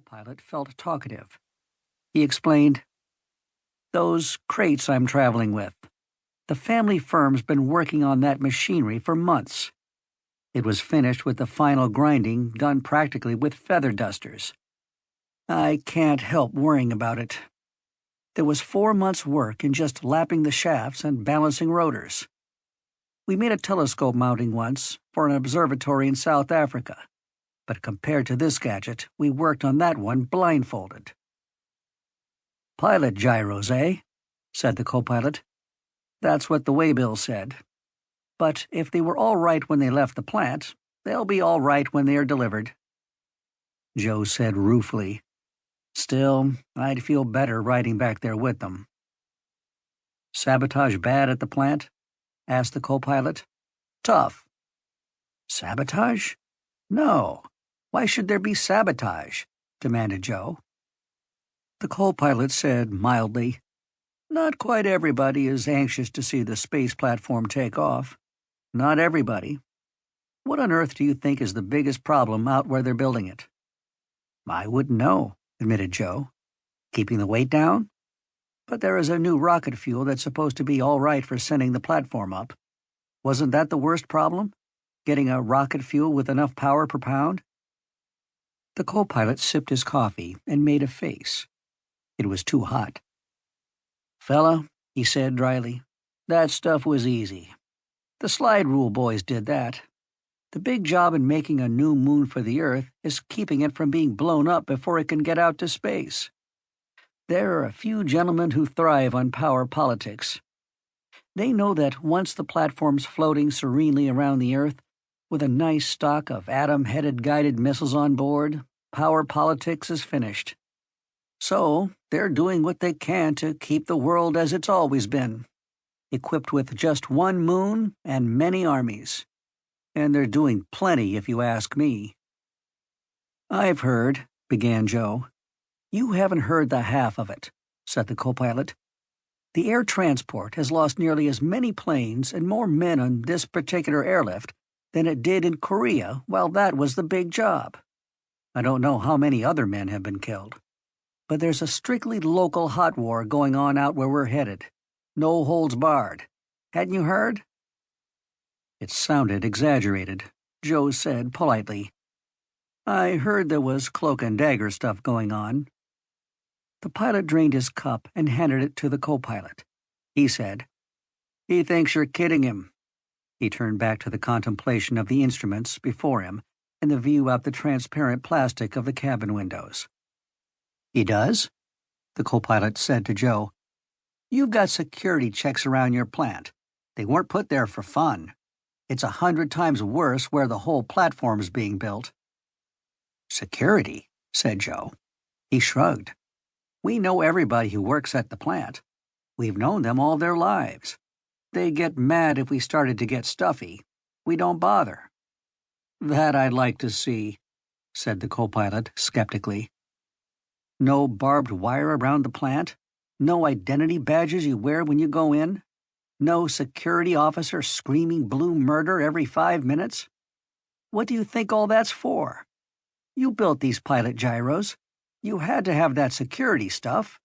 co-pilot felt talkative. He explained, "Those crates I'm traveling with. The family firm's been working on that machinery for months. It was finished with the final grinding done practically with feather dusters. I can't help worrying about it. There was 4 months' work in just lapping the shafts and balancing rotors. We made a telescope mounting once for an observatory in South Africa, but compared to this gadget, we worked on that one blindfolded." "Pilot gyros, eh?" said the co-pilot. "That's what the waybill said. But if they were all right when they left the plant, they'll be all right when they are delivered." Joe said ruefully, "Still, I'd feel better riding back there with them." "Sabotage bad at the plant?" asked the co-pilot. "Tough." "Sabotage? No. Why should there be sabotage?" demanded Joe. The co-pilot said mildly, "Not quite everybody is anxious to see the space platform take off. Not everybody. What on earth do you think is the biggest problem out where they're building it?" "I wouldn't know," admitted Joe. "Keeping the weight down? But there is a new rocket fuel that's supposed to be all right for sending the platform up. Wasn't that the worst problem? Getting a rocket fuel with enough power per pound?" The co-pilot sipped his coffee and made a face. It was too hot. "Fella," he said dryly, "that stuff was easy. The slide rule boys did that. The big job in making a new moon for the Earth is keeping it from being blown up before it can get out to space. There are a few gentlemen who thrive on power politics. They know that once the platform's floating serenely around the Earth, with a nice stock of atom-headed guided missiles on board, power politics is finished. So they're doing what they can to keep the world as it's always been, equipped with just one moon and many armies. And they're doing plenty, if you ask me." "I've heard," began Joe. "You haven't heard the half of it," said the co-pilot. "The air transport has lost nearly as many planes and more men on this particular airlift than it did in Korea while that was the big job. I don't know how many other men have been killed. But there's a strictly local hot war going on out where we're headed. No holds barred. Hadn't you heard?" "It sounded exaggerated," Joe said politely. "I heard there was cloak and dagger stuff going on." The pilot drained his cup and handed it to the co-pilot. He said, "He thinks you're kidding him." He turned back to the contemplation of the instruments before him and the view out the transparent plastic of the cabin windows. "He does?" the co-pilot said to Joe. "You've got security checks around your plant. They weren't put there for fun. It's 100 times worse where the whole platform's being built." "Security?" said Joe. He shrugged. "We know everybody who works at the plant. We've known them all their lives. They get mad if we started to get stuffy. We don't bother." "That I'd like to see," said the co-pilot skeptically. "No barbed wire around the plant? No identity badges you wear when you go in? No security officer screaming blue murder every 5 minutes? What do you think all that's for? You built these pilot gyros. You had to have that security stuff."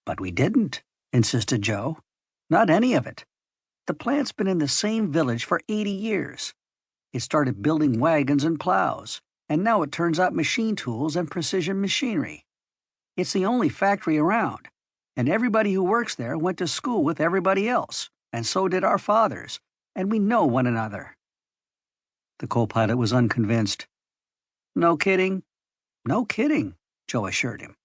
"But we didn't," insisted Joe. "Not any of it. The plant's been in the same village for 80 years. It started building wagons and plows, and now it turns out machine tools and precision machinery. It's the only factory around, and everybody who works there went to school with everybody else, and so did our fathers, and we know one another." The co-pilot was unconvinced. "No kidding?" "No kidding," Joe assured him.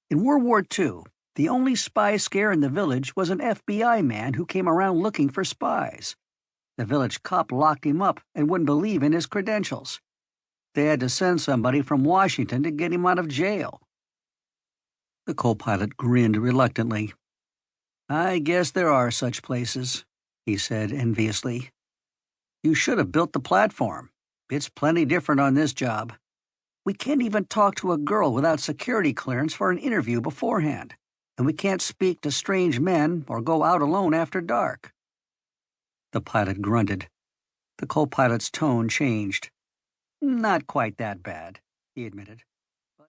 "In World War II, the only spy scare in the village was an FBI man who came around looking for spies. The village cop locked him up and wouldn't believe in his credentials. They had to send somebody from Washington to get him out of jail." The co-pilot grinned reluctantly. "I guess there are such places," he said enviously. "You should have built the platform. It's plenty different on this job. We can't even talk to a girl without security clearance for an interview beforehand, and we can't speak to strange men or go out alone after dark." The pilot grunted. The co-pilot's tone changed. "Not quite that bad," he admitted.